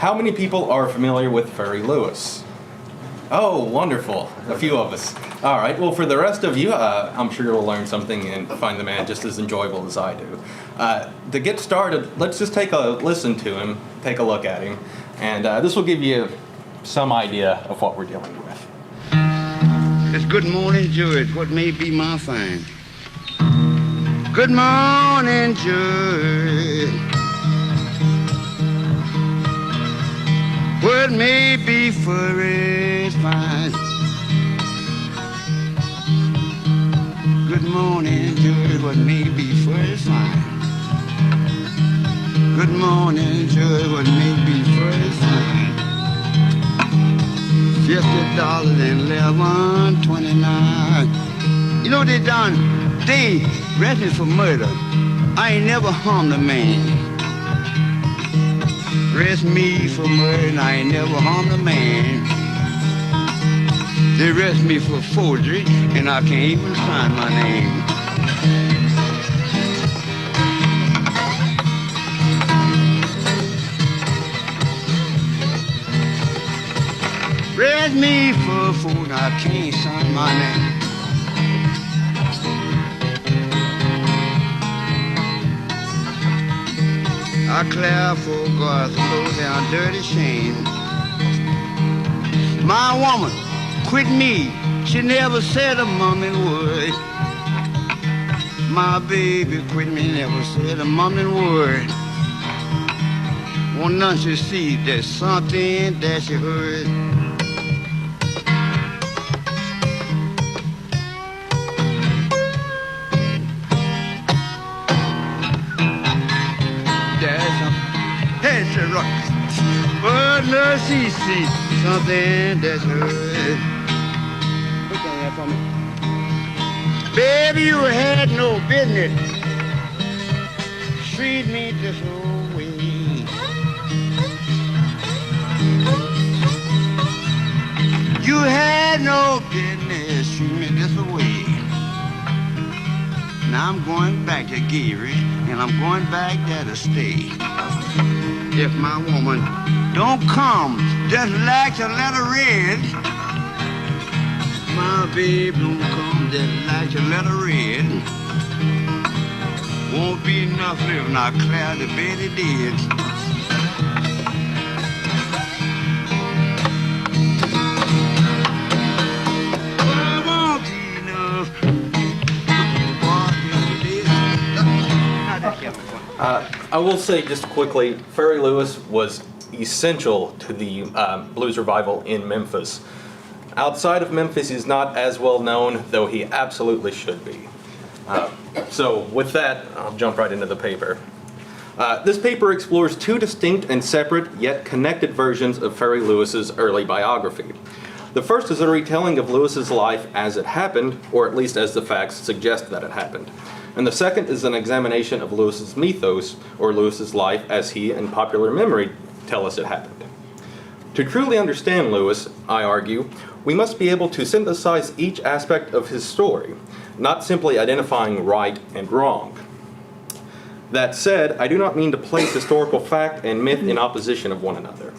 How many people are familiar with Furry Lewis? Oh, wonderful. A few of us. All right, well, for the rest of you, I'm sure you'll learn something and find the man just as enjoyable as I do. To get started, let's just take a listen to him, take a look at him, and this will give you some idea of what we're dealing with. It's good morning, George. What may be my fine? Good morning, George. What may be Furry's fine? Good morning, George. What may be Furry's fine? Good morning, George. What may be Furry's fine? $50.11.29. You know what they done? They arrested me for murder. I ain't never harmed a man. Arrest me for murder and I ain't never harmed a man. They arrest me for forgery and I can't even sign my name. Arrest me for forgery and I can't sign my name. I clear for God's low down dirty shame. My woman quit me. She never said a mumbling word. My baby quit me, never said a mumbling word. Won't none she see there's something that she heard. But no, she see something that's heard. Put that there for me. Baby, you had no business treat me this way. You had no business treat me this way. Now I'm going back to Gary, and I'm going back there to stay. If my woman don't come just like a letter red, my baby don't come just like a letter red, won't be enough living, I'll clear the bed dead. But I won't be enough. I will say just quickly, Furry Lewis was essential to the blues revival in Memphis. Outside of Memphis, he's not as well known, though he absolutely should be. So with that, I'll jump right into the paper. This paper explores two distinct and separate, yet connected versions of Furry Lewis's early biography. The first is a retelling of Lewis's life as it happened, or at least as the facts suggest that it happened. And the second is an examination of Lewis's mythos, or Lewis's life as he and popular memory tell us it happened. To truly understand Lewis, I argue, we must be able to synthesize each aspect of his story, not simply identifying right and wrong. That said, I do not mean to place historical fact and myth in opposition of one another.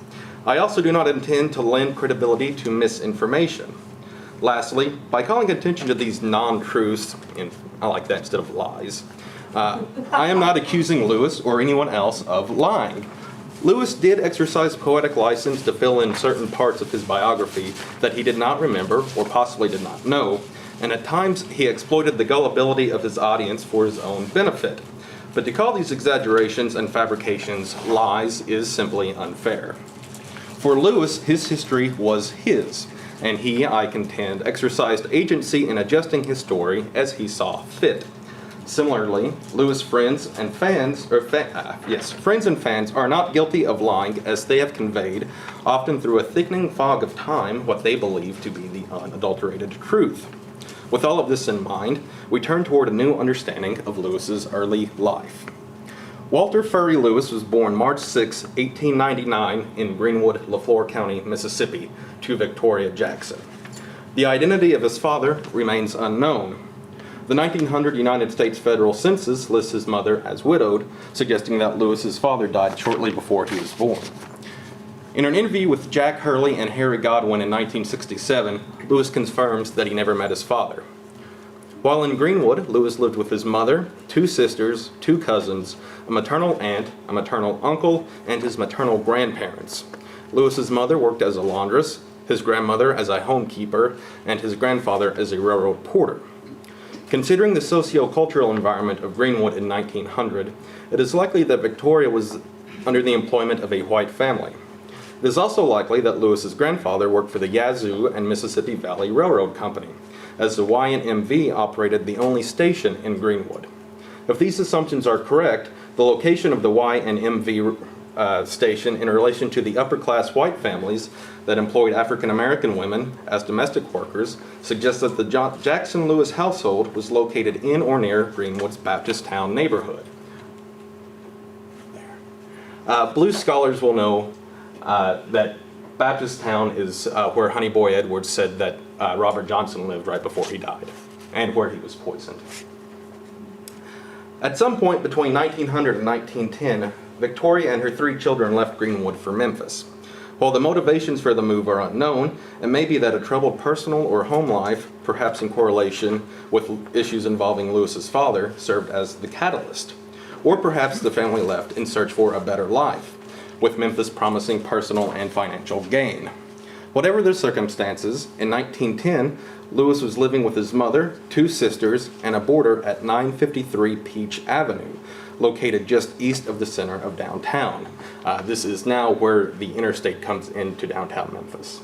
I also do not intend to lend credibility to misinformation. Lastly, by calling attention to these non-truths, and I like that instead of lies, I am not accusing Lewis or anyone else of lying. Lewis did exercise poetic license to fill in certain parts of his biography that he did not remember or possibly did not know, and at times he exploited the gullibility of his audience for his own benefit. But to call these exaggerations and fabrications lies is simply unfair. For Lewis, his history was his, and he, I contend, exercised agency in adjusting his story as he saw fit. Similarly, Lewis' friends and fans are not guilty of lying, as they have conveyed, often through a thickening fog of time, what they believe to be the unadulterated truth. With all of this in mind, we turn toward a new understanding of Lewis's early life. Walter Furry Lewis was born March 6, 1899 in Greenwood, LaFleur County, Mississippi, to Victoria Jackson. The identity of his father remains unknown. The 1900 United States Federal Census lists his mother as widowed, suggesting that Lewis's father died shortly before he was born. In an interview with Jack Hurley and Harry Godwin in 1967, Lewis confirms that he never met his father. While in Greenwood, Lewis lived with his mother, 2 sisters, 2 cousins, a maternal aunt, a maternal uncle, and his maternal grandparents. Lewis's mother worked as a laundress, his grandmother as a homekeeper, and his grandfather as a railroad porter. Considering the socio-cultural environment of Greenwood in 1900, it is likely that Victoria was under the employment of a white family. It is also likely that Lewis's grandfather worked for the Yazoo and Mississippi Valley Railroad Company, as the Y&MV operated the only station in Greenwood. If these assumptions are correct, the location of the Y&MV station in relation to the upper-class white families that employed African-American women as domestic workers suggests that the Jackson-Lewis household was located in or near Greenwood's Baptist Town neighborhood. Blues scholars will know that Baptist Town is where Honey Boy Edwards said that Robert Johnson lived right before he died, and where he was poisoned. At some point between 1900 and 1910, Victoria and her 3 children left Greenwood for Memphis. While the motivations for the move are unknown, it may be that a troubled personal or home life, perhaps in correlation with issues involving Lewis's father, served as the catalyst. Or perhaps the family left in search for a better life, with Memphis promising personal and financial gain. Whatever the circumstances, in 1910, Lewis was living with his mother, 2 sisters, and a boarder at 953 Peach Avenue, located just east of the center of downtown. This is now where the interstate comes into downtown Memphis.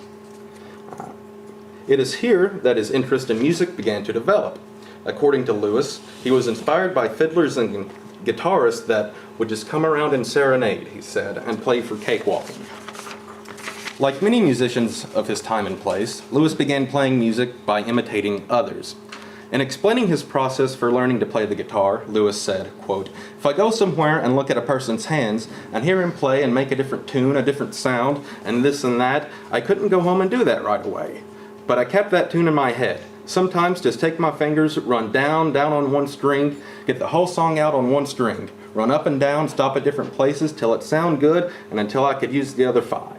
It is here that his interest in music began to develop. According to Lewis, he was inspired by fiddlers and guitarists that would just come around and serenade, he said, and play for cakewalking. Like many musicians of his time and place, Lewis began playing music by imitating others. In explaining his process for learning to play the guitar, Lewis said, quote, "If I go somewhere and look at a person's hands and hear him play and make a different tune, a different sound, and this and that, I couldn't go home and do that right away. But I kept that tune in my head. Sometimes just take my fingers, run down on one string, get the whole song out on one string, run up and down, stop at different places till it sounded good and until I could use the other 5.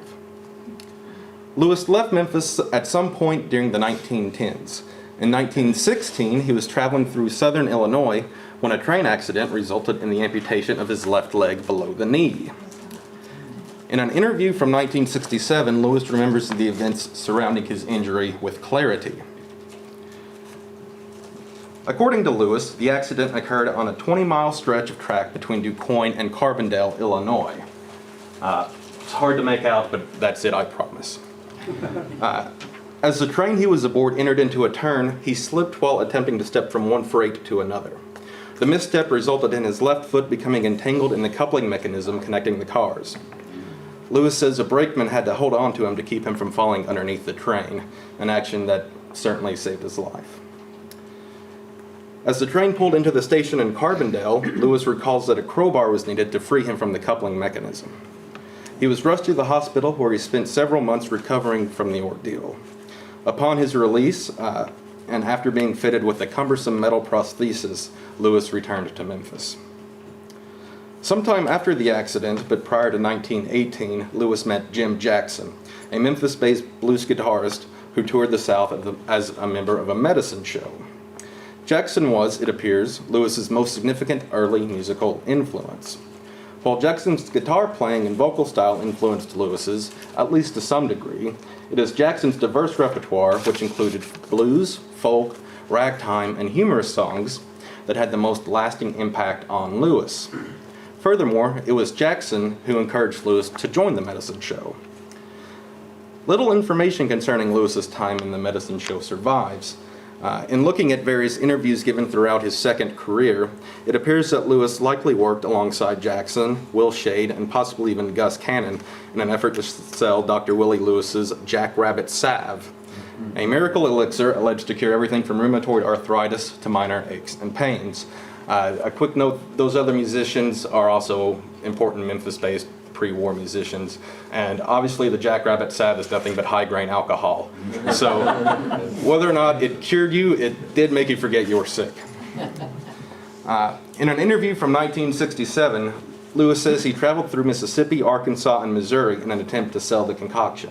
Lewis left Memphis at some point during the 1910s. In 1916, he was traveling through southern Illinois when a train accident resulted in the amputation of his left leg below the knee. In an interview from 1967, Lewis remembers the events surrounding his injury with clarity. According to Lewis, the accident occurred on a 20-mile stretch of track between DuQuoin and Carbondale, Illinois. It's hard to make out, but that's it, I promise. As the train he was aboard entered into a turn, he slipped while attempting to step from one freight to another. The misstep resulted in his left foot becoming entangled in the coupling mechanism connecting the cars. Lewis says a brakeman had to hold on to him to keep him from falling underneath the train, an action that certainly saved his life. As the train pulled into the station in Carbondale, Lewis recalls that a crowbar was needed to free him from the coupling mechanism. He was rushed to the hospital where he spent several months recovering from the ordeal. Upon his release, and after being fitted with a cumbersome metal prosthesis, Lewis returned to Memphis. Sometime after the accident, but prior to 1918, Lewis met Jim Jackson, a Memphis-based blues guitarist who toured the South as a member of a medicine show. Jackson was, it appears, Lewis's most significant early musical influence. While Jackson's guitar playing and vocal style influenced Lewis's, at least to some degree, it is Jackson's diverse repertoire, which included blues, folk, ragtime, and humorous songs, that had the most lasting impact on Lewis. Furthermore, it was Jackson who encouraged Lewis to join the medicine show. Little information concerning Lewis's time in the medicine show survives. In looking at various interviews given throughout his second career, it appears that Lewis likely worked alongside Jackson, Will Shade, and possibly even Gus Cannon in an effort to sell Dr. Willie Lewis's Jackrabbit Salve, a miracle elixir alleged to cure everything from rheumatoid arthritis to minor aches and pains. A quick note, those other musicians are also important Memphis-based pre-war musicians, and obviously the Jackrabbit Salve is nothing but high-grain alcohol. So whether or not it cured you, it did make you forget you were sick. In an interview from 1967, Lewis says he traveled through Mississippi, Arkansas, and Missouri in an attempt to sell the concoction.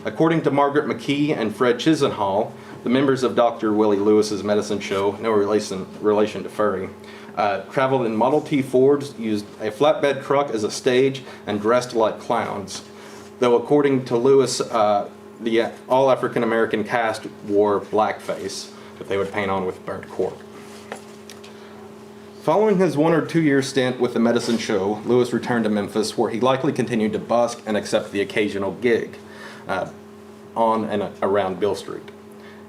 According to Margaret McKee and Fred Chisenhall, the members of Dr. Willie Lewis's medicine show, no relation to Furry, traveled in Model T Fords, used a flatbed truck as a stage, and dressed like clowns. Though according to Lewis, the all African American cast wore blackface that they would paint on with burnt cork. Following his 1 or 2 year stint with the medicine show, Lewis returned to Memphis, where he likely continued to busk and accept the occasional gig on and around Beale Street.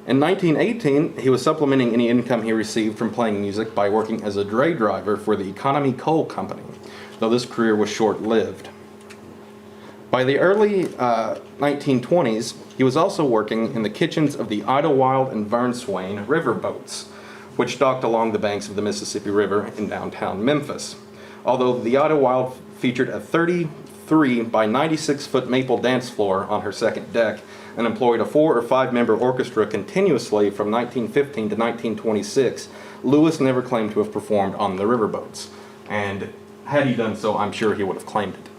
In 1918, he was supplementing any income he received from playing music by working as a dray driver for the Economy Coal Company, though this career was short-lived. By the early 1920s, he was also working in the kitchens of the Idlewild and Vern Swain riverboats, which docked along the banks of the Mississippi River in downtown Memphis. Although the Idlewild featured a 33 by 96-foot maple dance floor on her second deck and employed a 4 or 5 member orchestra continuously from 1915 to 1926, Lewis never claimed to have performed on the riverboats. And had he done so, I'm sure he would have claimed it.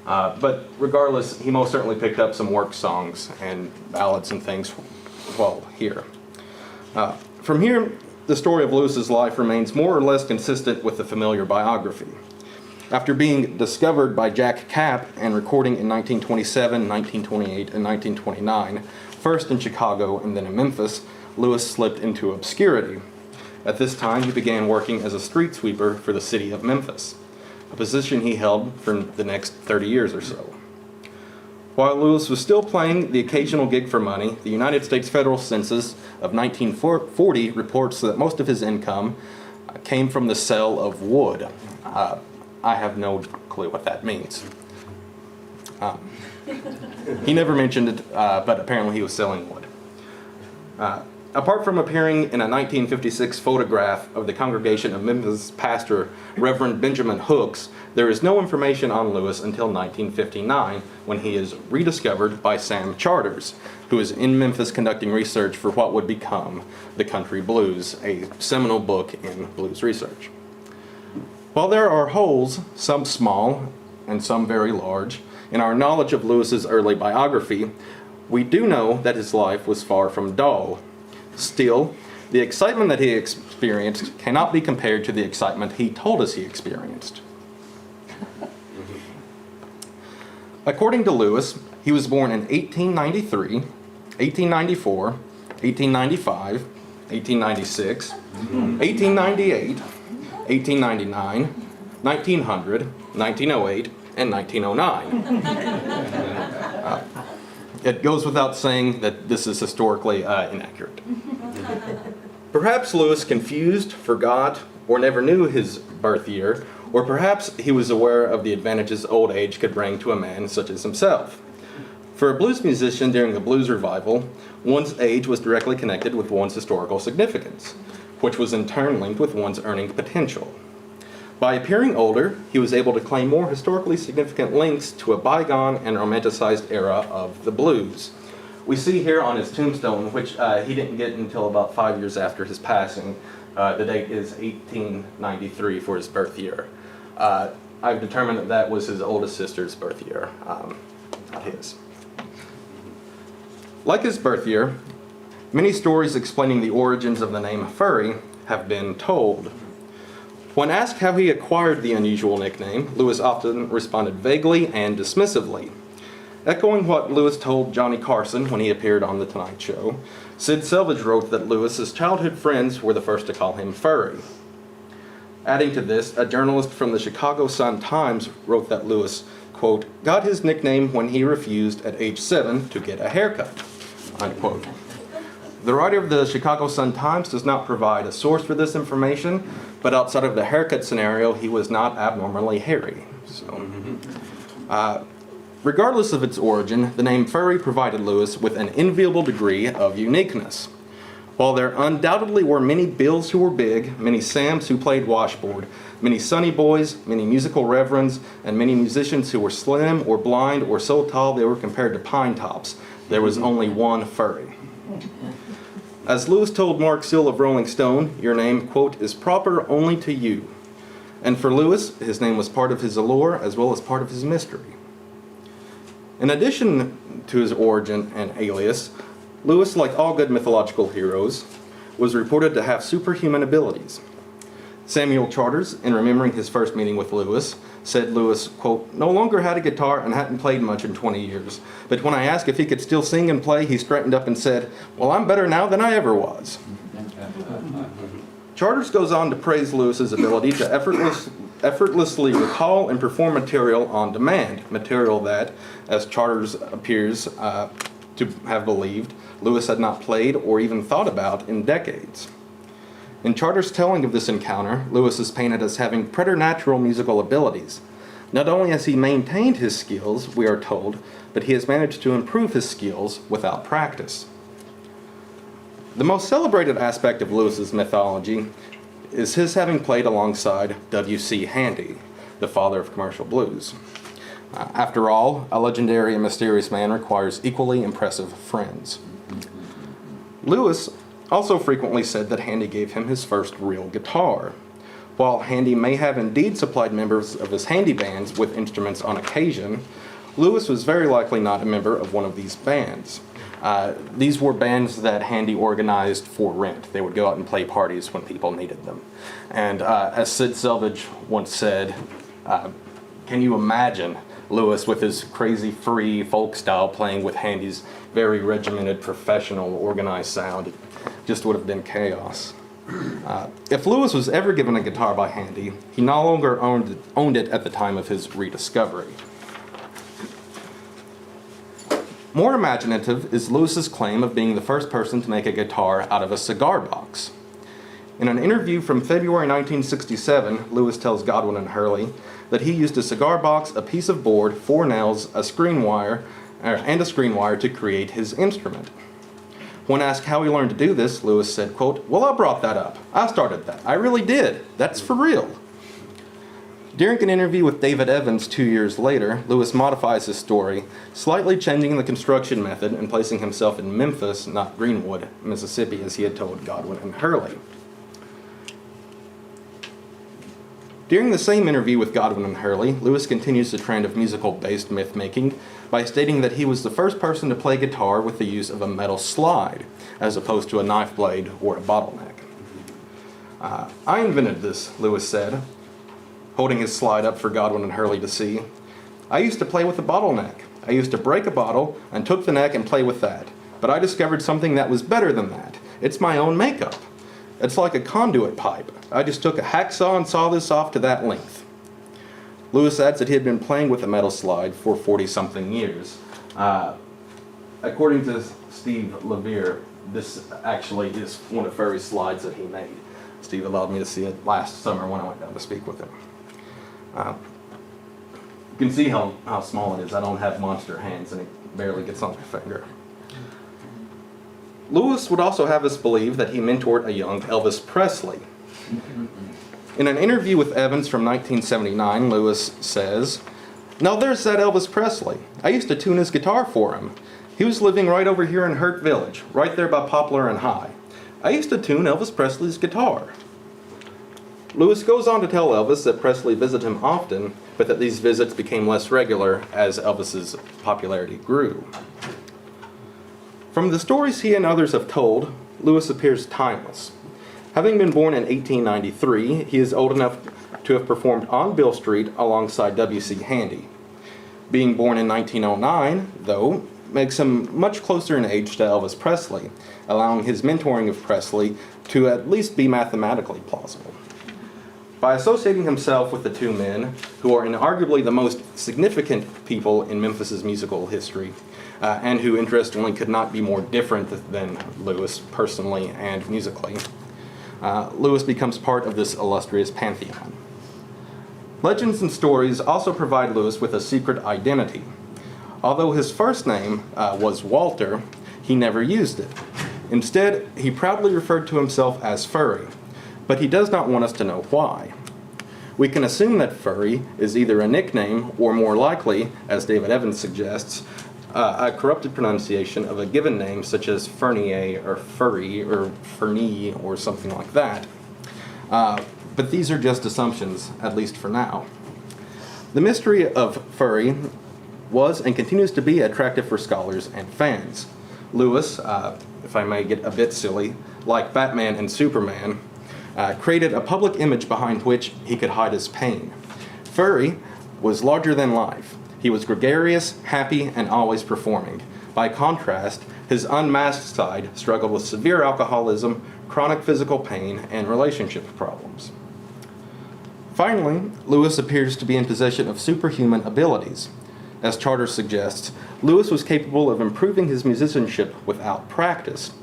But regardless, he most certainly picked up some work songs and ballads and things while here. From here, the story of Lewis's life remains more or less consistent with the familiar biography. After being discovered by Jack Kapp and recording in 1927, 1928, and 1929, first in Chicago and then in Memphis, Lewis slipped into obscurity. At this time, he began working as a street sweeper for the city of Memphis, a position he held for the next 30 years or so. While Lewis was still playing the occasional gig for money, the United States Federal Census of 1940 reports that most of his income came from the sale of wood. I have no clue what that means. He never mentioned it, but apparently he was selling wood. Apart from appearing in a 1956 photograph of the congregation of Memphis pastor Reverend Benjamin Hooks, there is no information on Lewis until 1959, when he is rediscovered by Sam Charters, who is in Memphis conducting research for what would become The Country Blues, a seminal book in blues research. While there are holes, some small and some very large, in our knowledge of Lewis's early biography, we do know that his life was far from dull. Still, the excitement that he experienced cannot be compared to the excitement he told us he experienced. According to Lewis, he was born in 1893, 1894, 1895, 1896, 1898, 1899, 1900, 1908, and 1909. It goes without saying that this is historically inaccurate. Perhaps Lewis confused, forgot, or never knew his birth year, or perhaps he was aware of the advantages old age could bring to a man such as himself. For a blues musician during the blues revival, one's age was directly connected with one's historical significance, which was in turn linked with one's earning potential. By appearing older, he was able to claim more historically significant links to a bygone and romanticized era of the blues. We see here on his tombstone, which he didn't get until about 5 years after his passing. The date is 1893 for his birth year. I've determined that that was his oldest sister's birth year, not his. Like his birth year, many stories explaining the origins of the name Furry have been told. When asked how he acquired the unusual nickname, Lewis often responded vaguely and dismissively. Echoing what Lewis told Johnny Carson when he appeared on The Tonight Show, Sid Selvage wrote that Lewis's childhood friends were the first to call him Furry. Adding to this, a journalist from the Chicago Sun-Times wrote that Lewis, quote, got his nickname when he refused at age 7 to get a haircut, unquote. The writer of the Chicago Sun-Times does not provide a source for this information, but outside of the haircut scenario, he was not abnormally hairy. Regardless of its origin, the name Furry provided Lewis with an enviable degree of uniqueness. While there undoubtedly were many Bills who were big, many Sams who played washboard, many Sonny Boys, many musical reverends, and many musicians who were slim or blind or so tall they were compared to pine tops, there was only one Furry. As Lewis told Mark Seal of Rolling Stone, your name, quote, is proper only to you. And for Lewis, his name was part of his allure as well as part of his mystery. In addition to his origin and alias, Lewis, like all good mythological heroes, was reported to have superhuman abilities. Samuel Charters, in remembering his first meeting with Lewis, said Lewis, quote, no longer had a guitar and hadn't played much in 20 years. But when I asked if he could still sing and play, he straightened up and said, well, I'm better now than I ever was. Charters goes on to praise Lewis's ability to effortlessly recall and perform material on demand, material that, as Charters appears to have believed, Lewis had not played or even thought about in decades. In Charters' telling of this encounter, Lewis is painted as having preternatural musical abilities. Not only has he maintained his skills, we are told, but he has managed to improve his skills without practice. The most celebrated aspect of Lewis's mythology is his having played alongside W.C. Handy, the father of commercial blues. After all, a legendary and mysterious man requires equally impressive friends. Lewis also frequently said that Handy gave him his first real guitar. While Handy may have indeed supplied members of his handy bands with instruments on occasion, Lewis was very likely not a member of one of these bands. These were bands that Handy organized for rent. They would go out and play parties when people needed them. And as Sid Selvage once said, can you imagine Lewis with his crazy free folk style playing with Handy's very regimented, professional, organized sound? It just would have been chaos. If Lewis was ever given a guitar by Handy, he no longer owned it at the time of his rediscovery. More imaginative is Lewis's claim of being the first person to make a guitar out of a cigar box. In an interview from February 1967, Lewis tells Godwin and Hurley that he used a cigar box, a piece of board, 4 nails, and a screen wire to create his instrument. When asked how he learned to do this, Lewis said, quote, well, I brought that up. I started that. I really did. That's for real. During an interview with David Evans 2 years later, Lewis modifies his story, slightly changing the construction method and placing himself in Memphis, not Greenwood, Mississippi, as he had told Godwin and Hurley. During the same interview with Godwin and Hurley, Lewis continues the trend of musical-based myth-making by stating that he was the first person to play guitar with the use of a metal slide, as opposed to a knife blade or a bottleneck. I invented this, Lewis said, holding his slide up for Godwin and Hurley to see. I used to play with a bottleneck. I used to break a bottle and took the neck and play with that. But I discovered something that was better than that. It's my own makeup. It's like a conduit pipe. I just took a hacksaw and saw this off to that length. Lewis adds that he had been playing with a metal slide for 40-something years. According to Steve Levere, this actually is one of Furry's slides that he made. Steve allowed me to see it last summer when I went down to speak with him. You can see how small it is. I don't have monster hands and it barely gets on my finger. Lewis would also have us believe that he mentored a young Elvis Presley. In an interview with Evans from 1979, Lewis says, now there's that Elvis Presley. I used to tune his guitar for him. He was living right over here in Hurt Village, right there by Poplar and High. I used to tune Elvis Presley's guitar. Lewis goes on to tell Elvis that Presley visited him often, but that these visits became less regular as Elvis's popularity grew. From the stories he and others have told, Lewis appears timeless. Having been born in 1893, he is old enough to have performed on Beale Street alongside W.C. Handy. Being born in 1909, though, makes him much closer in age to Elvis Presley, allowing his mentoring of Presley to at least be mathematically plausible. By associating himself with the two men, who are inarguably the most significant people in Memphis's musical history, and who interestingly could not be more different than Lewis personally and musically, Lewis becomes part of this illustrious pantheon. Legends and stories also provide Lewis with a secret identity. Although his first name was Walter, he never used it. Instead, he proudly referred to himself as Furry, but he does not want us to know why. We can assume that Furry is either a nickname or, more likely, as David Evans suggests, a corrupted pronunciation of a given name such as Fernier or Furry or Fernie or something like that. But but these are just assumptions, at least for now. The mystery of Furry was and continues to be attractive for scholars and fans. Lewis, if I may get a bit silly, like Batman and Superman, created a public image behind which he could hide his pain. Furry was larger than life. He was gregarious, happy, and always performing. By contrast, his unmasked side struggled with severe alcoholism, chronic physical pain, and relationship problems. Finally, Lewis appears to be in possession of superhuman abilities. As Charter suggests, Lewis was capable of improving his musicianship without practice.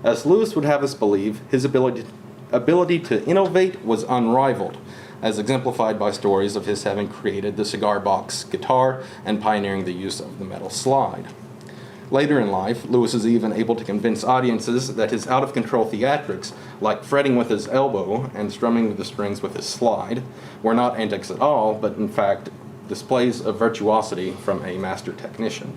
As Lewis would have us believe, his ability to innovate was unrivaled, as exemplified by stories of his having created the cigar box guitar and pioneering the use of the metal slide. Later in life, Lewis is even able to convince audiences that his out-of-control theatrics, like fretting with his elbow and strumming the strings with his slide, were not antics at all, but in fact displays of virtuosity from a master technician.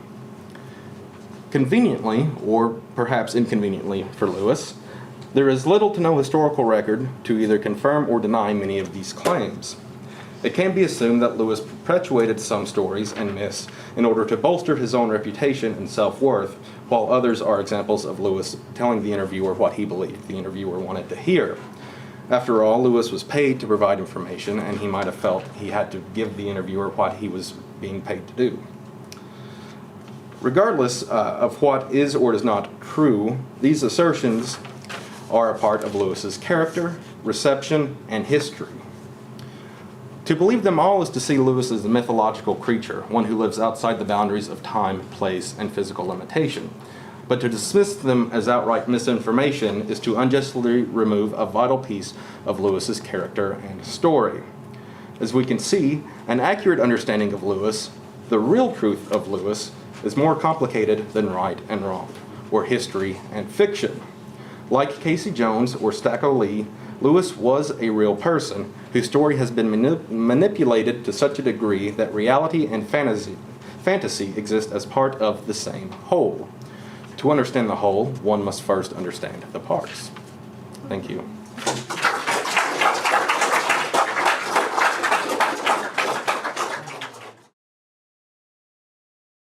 Conveniently, or perhaps inconveniently for Lewis, there is little to no historical record to either confirm or deny many of these claims. It can be assumed that Lewis perpetuated some stories and myths in order to bolster his own reputation and self-worth, while others are examples of Lewis telling the interviewer what he believed the interviewer wanted to hear. After all, Lewis was paid to provide information, and he might have felt he had to give the interviewer what he was being paid to do. Regardless of what is or is not true, these assertions are a part of Lewis's character, reception, and history. To believe them all is to see Lewis as a mythological creature, one who lives outside the boundaries of time, place, and physical limitation. But to dismiss them as outright misinformation is to unjustly remove a vital piece of Lewis's character and story. As we can see, an accurate understanding of Lewis, the real truth of Lewis, is more complicated than right and wrong, or history and fiction. Like Casey Jones or Stacko Lee, Lewis was a real person whose story has been manipulated to such a degree that reality and fantasy exist as part of the same whole. To understand the whole, one must first understand the parts. Thank you.